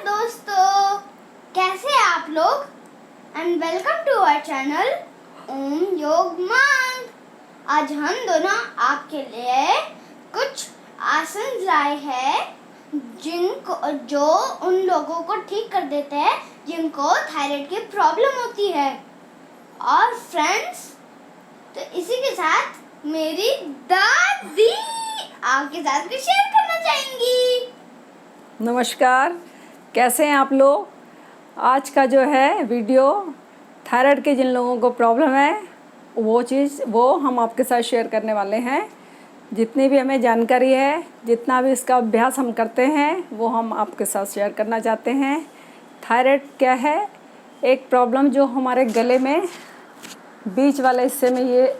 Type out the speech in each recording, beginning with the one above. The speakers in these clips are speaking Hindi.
दोस्तों, कैसे हैं आप लोग? And welcome to our channel Om Yog Mantra. आज हम दोनों आपके लिए कुछ आसन लाए हैं जो उन लोगों को ठीक कर देते हैं जिनको थायराइड की प्रॉब्लम होती है। और फ्रेंड्स, तो इसी के साथ मेरी दादी आपके साथ कुछ शेयर करना चाहेंगी। नमस्कार, कैसे हैं आप लोग? आज का जो है वीडियो थायराइड के जिन लोगों को प्रॉब्लम है वो हम आपके साथ शेयर करने वाले हैं। जितनी भी हमें जानकारी है, जितना भी इसका अभ्यास हम करते हैं, वो हम आपके साथ शेयर करना चाहते हैं। थायराइड क्या है? एक प्रॉब्लम जो हमारे गले में बीच वाले हिस्से में ये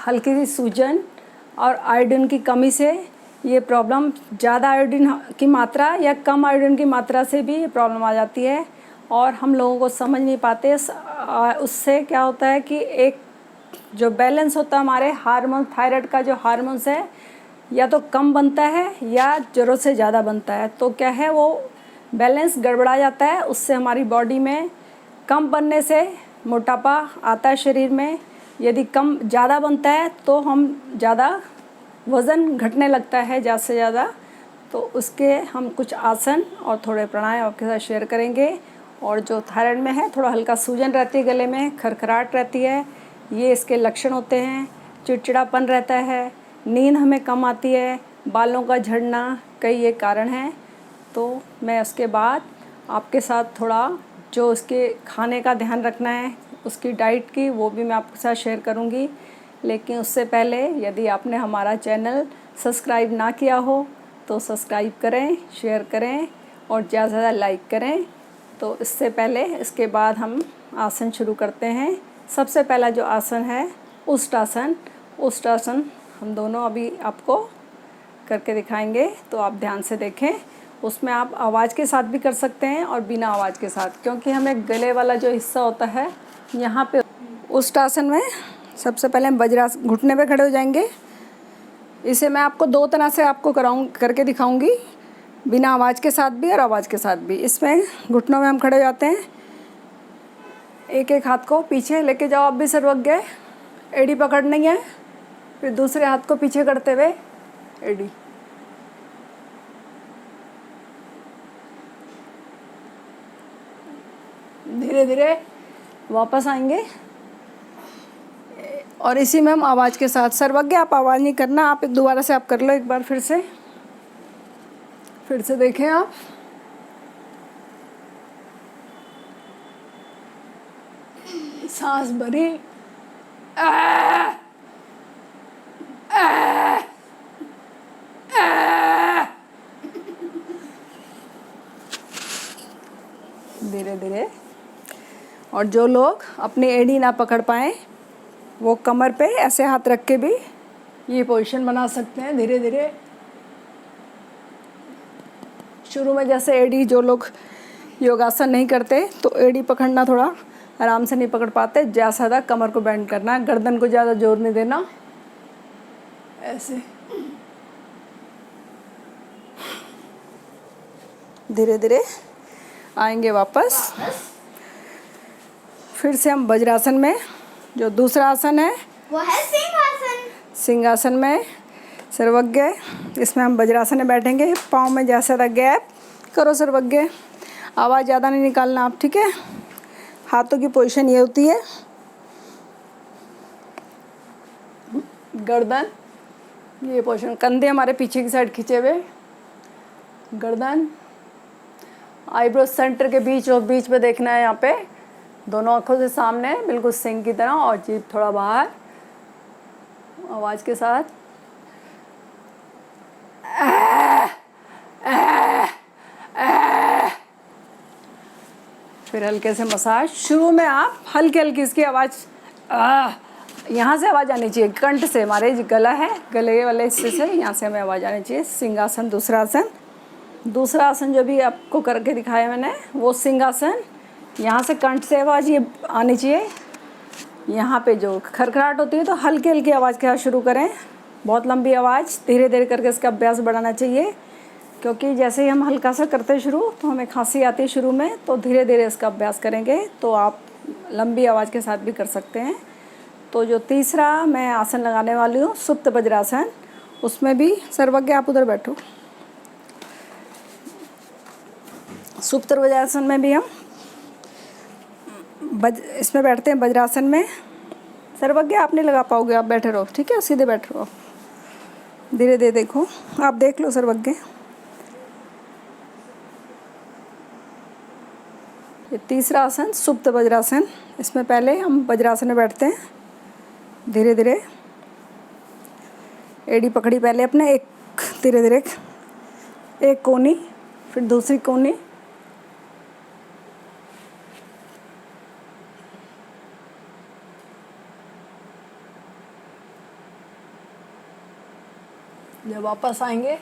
हल्की सी सूजन और आयोडीन की कमी से ये प्रॉब्लम, ज़्यादा आयोडीन की मात्रा या कम आयोडीन की मात्रा से भी ये प्रॉब्लम आ जाती है और हम लोगों को समझ नहीं पाते। उससे क्या होता है कि एक जो बैलेंस होता है हमारे हार्मोन, थायराइड का जो हार्मोन्स है, या तो कम बनता है या ज़रूरत से ज़्यादा बनता है। तो क्या है, वो बैलेंस गड़बड़ा जाता है। उससे हमारी बॉडी में कम बनने से मोटापा आता है शरीर में। यदि कम ज़्यादा बनता है तो हम ज़्यादा वज़न घटने लगता है ज़्यादा से ज़्यादा। तो उसके हम कुछ आसन और थोड़े प्राणायाम आपके साथ शेयर करेंगे। और जो थायराइड में है, थोड़ा हल्का सूजन रहती है गले में, खरखराहट रहती है, ये इसके लक्षण होते हैं। चिड़चिड़ापन रहता है, नींद हमें कम आती है, बालों का झड़ना, कई ये कारण हैं। तो मैं उसके बाद आपके साथ थोड़ा जो उसके खाने का ध्यान रखना है, उसकी डाइट की, वो भी मैं आपके साथ शेयर करूँगी। लेकिन उससे पहले यदि आपने हमारा चैनल सब्सक्राइब ना किया हो तो सब्सक्राइब करें, शेयर करें और ज़्यादा से ज़्यादा लाइक करें। तो इससे पहले, इसके बाद हम आसन शुरू करते हैं। सबसे पहला जो आसन है उष्ट्रासन। उष्ट्रासन हम दोनों अभी आपको करके दिखाएंगे, तो आप ध्यान से देखें। उसमें आप आवाज़ के साथ भी कर सकते हैं और बिना आवाज़ के साथ, क्योंकि हमें गले वाला जो हिस्सा होता है यहाँ पे उष्ट्रासन में सबसे पहले हम वज्रासन, घुटने पे खड़े हो जाएंगे। इसे मैं आपको दो तरह से आपको करके दिखाऊंगी, बिना आवाज़ के साथ भी और आवाज़ के साथ भी। इसमें घुटनों में हम खड़े हो जाते हैं, एक एक हाथ को पीछे लेके जाओ आप भी सर्वज्ञ, एड़ी पकड़नी है, फिर दूसरे हाथ को पीछे करते हुए एड़ी। धीरे धीरे वापस आएंगे और इसी में हम आवाज़ के साथ, सर्वज्ञ आप आवाज़ नहीं करना, आप दोबारा से आप कर लो एक बार, फिर से देखें आप। सांस भरी, धीरे धीरे। और जो लोग अपनी एड़ी ना पकड़ पाएँ, वो कमर पे ऐसे हाथ रख के भी ये पोजीशन बना सकते हैं। धीरे धीरे शुरू में जैसे एड़ी, जो लोग योगासन नहीं करते तो एड़ी पकड़ना थोड़ा आराम से नहीं पकड़ पाते, ज़्यादा से ज़्यादा कमर को बेंड करना है, गर्दन को ज़्यादा जोर नहीं देना, ऐसे धीरे धीरे आएंगे वापस। फिर से हम वज्रासन में, जो दूसरा आसन है वो है सिंहासन। सिंहासन में सर्वज्ञ, इसमें हम वज्रासन में बैठेंगे। पाँव में जैसा था गैप करो सर्वज्ञ, आवाज़ ज़्यादा नहीं निकालना आप, ठीक है। हाथों की पोजीशन ये होती है, गर्दन ये पोजीशन, कंधे हमारे पीछे की साइड खींचे हुए, गर्दन, आईब्रो सेंटर के बीच और बीच में देखना है, यहाँ पे दोनों आंखों से सामने बिल्कुल सिंह की तरह, और जीभ थोड़ा बाहर, आवाज़ के साथ। फिर हल्के से मसाज। शुरू में आप हल्की हल्की इसकी आवाज़, यहाँ से आवाज़ आनी चाहिए, कंठ से, हमारे गला है, गले वाले हिस्से से यहाँ से हमें आवाज़ आनी चाहिए। सिंहासन दूसरा आसन। दूसरा आसन जो भी आपको करके दिखाया मैंने, वो सिंहासन। यहाँ से कंठ से आवाज़ ये आनी चाहिए। यहाँ पे जो खरखराहट होती है तो हल्की हल्की आवाज़ के साथ शुरू करें, बहुत लंबी आवाज़, धीरे धीरे करके इसका अभ्यास बढ़ाना चाहिए। क्योंकि जैसे ही हम हल्का सा करते शुरू तो हमें खांसी आती है शुरू में, तो धीरे धीरे इसका अभ्यास करेंगे तो आप लंबी आवाज़ के साथ भी कर सकते हैं। तो जो तीसरा मैं आसन लगाने वाली हूँ सुप्त वज्रासन, उसमें भी सर्वज्ञ आप उधर बैठो। सुप्त वज्रासन में भी हम इसमें बैठते हैं वज्रासन में। सर्वज्ञ आप नहीं लगा पाओगे, आप बैठे रहो, ठीक है, सीधे बैठ रहो, धीरे धीरे देखो, आप देख लो सर्वज्ञ। ये तीसरा आसन सुप्त वज्रासन, इसमें पहले हम वज्रासन में बैठते हैं, धीरे धीरे एड़ी पकड़ी पहले अपने, एक धीरे धीरे एक कोनी, फिर दूसरी कोनी, जब वापस आएंगे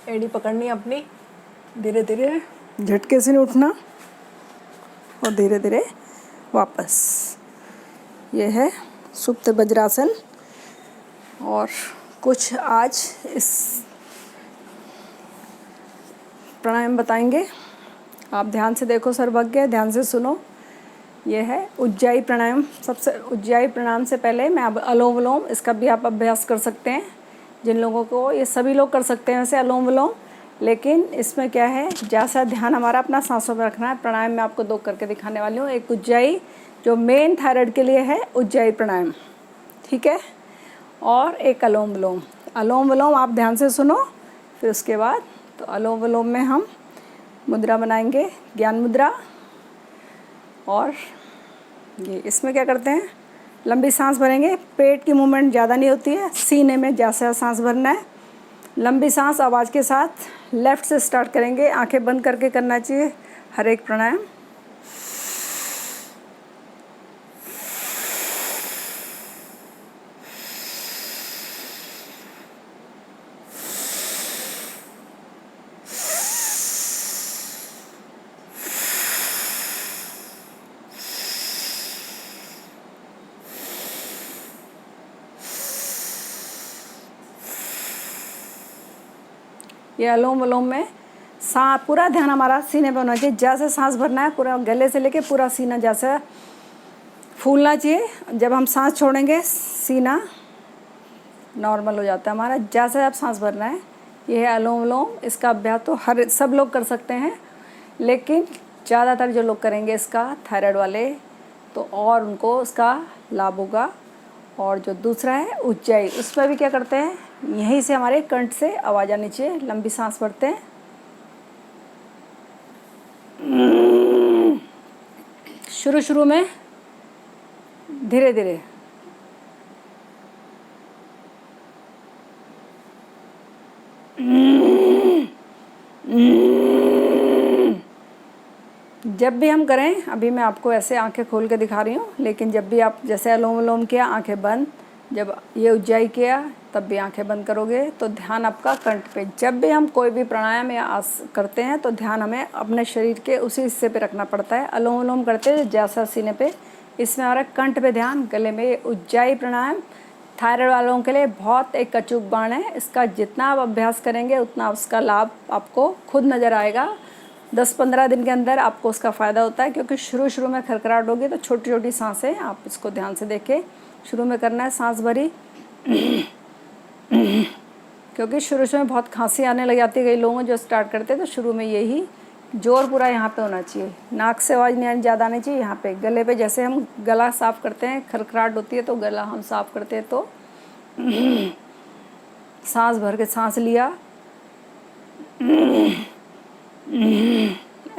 एड़ी पकड़नी अपनी, धीरे धीरे झटके से नहीं उठना और धीरे धीरे वापस। ये है सुप्त वज्रासन। और कुछ आज इस प्राणायाम बताएंगे, आप ध्यान से देखो सर्वज्ञ, ध्यान से सुनो। ये है उज्जाई प्राणायाम। सबसे उज्जाई प्राणायाम से पहले मैं अब अलोम विलोम, इसका भी आप अभ्यास कर सकते हैं। जिन लोगों को, ये सभी लोग कर सकते हैं वैसे अलोम विलोम, लेकिन इसमें क्या है, ज़्यादा ध्यान हमारा अपना सांसों में रखना है। प्राणायाम में आपको 2 करके दिखाने वाली हूँ। एक उज्जाई जो मेन थायराइड के लिए है, उज्जाई प्राणायाम, ठीक है, और एक अलोम विलोम। अलोम विलोम आप ध्यान से सुनो, फिर उसके बाद तो अलोम विलोम में हम मुद्रा बनाएंगे, ज्ञान मुद्रा। और ये इसमें क्या करते हैं, लंबी सांस भरेंगे, पेट की मूवमेंट ज़्यादा नहीं होती है, सीने में ज़्यादा सांस भरना है। लंबी सांस आवाज़ के साथ लेफ़्ट से स्टार्ट करेंगे, आंखें बंद करके करना चाहिए हर एक प्राणायाम। ये अलोम विलोम में पूरा ध्यान हमारा सीने पे होना चाहिए। जैसे सांस भरना है, पूरा गले से लेके पूरा सीना जैसे फूलना चाहिए। जब हम सांस छोड़ेंगे सीना नॉर्मल हो जाता है हमारा। जैसे आप सांस भरना है, ये है अलोम विलोम। इसका अभ्यास तो सब लोग कर सकते हैं, लेकिन ज़्यादातर जो लोग करेंगे इसका, थायराइड वाले, तो और उनको उसका लाभ होगा। और जो दूसरा है उज्जाई, उसमें भी क्या करते हैं, यहीं से हमारे कंठ से आवाज़ आनी चाहिए। लंबी सांस भरते हैं, शुरू में धीरे धीरे, जब भी हम करें, अभी मैं आपको ऐसे आंखें खोल के दिखा रही हूँ, लेकिन जब भी आप जैसे अलोम विलोम किया आंखें बंद, जब ये उज्जाई किया तब भी आंखें बंद करोगे, तो ध्यान आपका कंठ पे। जब भी हम कोई भी प्राणायाम या आस करते हैं तो ध्यान हमें अपने शरीर के उसी हिस्से पे रखना पड़ता है। अलोम विलोम करते हैं जैसा सीने पे, इसमें हमारा कंठ पे ध्यान, गले में। उज्जाई प्राणायाम थायराइड वालों के लिए बहुत एक अचूक बाण है। इसका जितना आप अभ्यास करेंगे उतना उसका लाभ आपको खुद नज़र आएगा। 10-15 दिन के अंदर आपको उसका फ़ायदा होता है, क्योंकि शुरू में खरखराहट होगी तो छोटी छोटी सांसें, आप इसको ध्यान से देखें। शुरू में करना है सांस भरी, क्योंकि शुरू में बहुत खांसी आने लग जाती है कई लोगों जो स्टार्ट करते हैं, तो शुरू में यही जोर पूरा यहाँ पे होना चाहिए। नाक से आवाज़ नहीं ज़्यादा आनी चाहिए, यहाँ पे गले पे। जैसे हम गला साफ़ करते हैं, खरखराहट होती है तो गला हम साफ़ करते हैं, तो सांस भर के सांस लिया,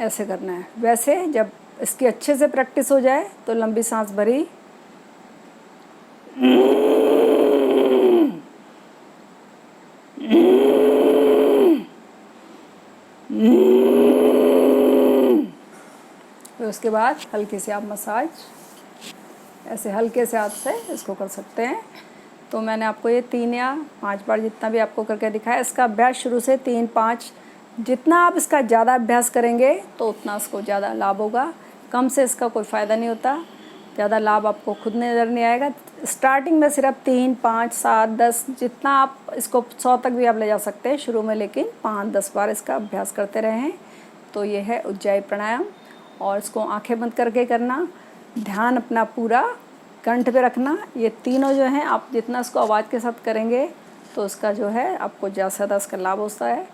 ऐसे करना है। वैसे जब इसकी अच्छे से प्रैक्टिस हो जाए तो लंबी सांस भरी, फिर उसके बाद हल्की से आप मसाज ऐसे हल्के से हाथ से इसको कर सकते हैं। तो मैंने आपको ये 3 या 5 बार जितना भी आपको करके दिखाया। इसका अभ्यास शुरू से 3-5, जितना आप इसका ज़्यादा अभ्यास करेंगे तो उतना इसको ज़्यादा लाभ होगा, कम से इसका कोई फ़ायदा नहीं होता। ज़्यादा लाभ आपको खुद नज़र नहीं आएगा। स्टार्टिंग में सिर्फ 3, 5, 7, 10 जितना आप इसको 100 तक भी आप ले जा सकते हैं शुरू में, लेकिन 5-10 बार इसका अभ्यास करते रहें। तो ये है उज्जाई प्राणायाम, और इसको आंखें बंद करके करना, ध्यान अपना पूरा कंठ पे रखना। ये तीनों जो हैं आप जितना इसको आवाज़ के साथ करेंगे तो उसका जो है आपको ज़्यादा से ज़्यादा इसका लाभ होता है।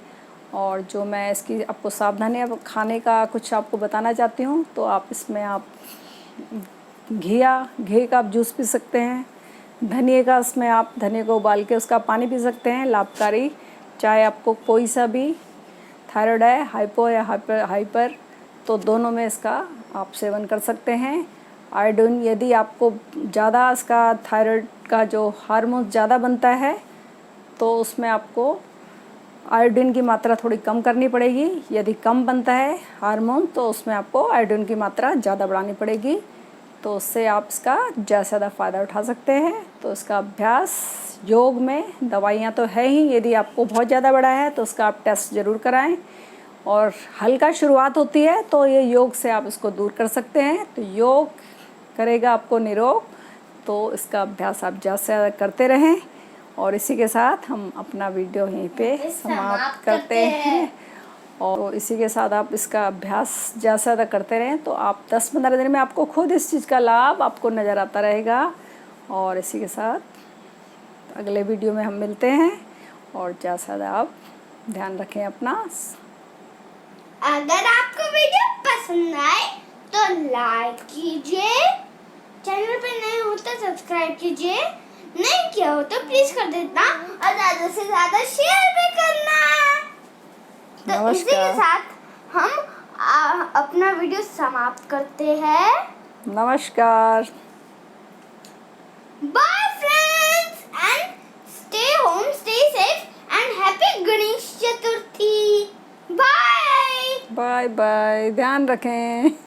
और जो मैं इसकी आपको सावधानियाँ खाने का कुछ आपको बताना चाहती हूँ, तो आप इसमें आप घी का आप जूस पी सकते हैं, धनिए का इसमें आप धनिए को उबाल के उसका पानी पी सकते हैं, लाभकारी। चाहे आपको कोई सा भी थायराइड है, हाइपो या हाइपर, तो दोनों में इसका आप सेवन कर सकते हैं। आयोडीन, यदि आपको ज़्यादा इसका थायराइड का जो हार्मोन ज़्यादा बनता है तो उसमें आपको आयोडीन की मात्रा थोड़ी कम करनी पड़ेगी। यदि कम बनता है हार्मोन तो उसमें आपको आयोडीन की मात्रा ज़्यादा बढ़ानी पड़ेगी। तो उससे आप इसका ज़्यादा से ज़्यादा फ़ायदा उठा सकते हैं। तो इसका अभ्यास योग में, दवाइयाँ तो है ही, यदि आपको बहुत ज़्यादा बढ़ा है तो उसका आप टेस्ट ज़रूर कराएं। और हल्का शुरुआत होती है तो ये योग से आप इसको दूर कर सकते हैं। तो योग करेगा आपको निरोग। तो इसका अभ्यास आप ज़्यादा से ज़्यादा करते रहें। और इसी के साथ हम अपना वीडियो यहीं पे समाप्त करते हैं। और इसी के साथ आप इसका अभ्यास ज़्यादा से ज़्यादा करते रहें तो आप 10-15 दिन में आपको खुद इस चीज़ का लाभ आपको नज़र आता रहेगा। और इसी के साथ अगले वीडियो में हम मिलते हैं। और ज़्यादा से ज़्यादा आप ध्यान रखें अपना। अगर आपको वीडियो पसंद आए तो लाइक कीजिए, चैनल पे नए हो तो सब्सक्राइब कीजिए, नहीं किया हो तो प्लीज कर देना, और ज़्यादा से ज़्यादा शेयर भी करना। तो इसी के साथ हम अपना वीडियो समाप्त करते हैं। नमस्कार। Bye friends, and stay home, stay safe, and happy Ganesh Chaturthi. Bye. Bye bye, ध्यान रखें।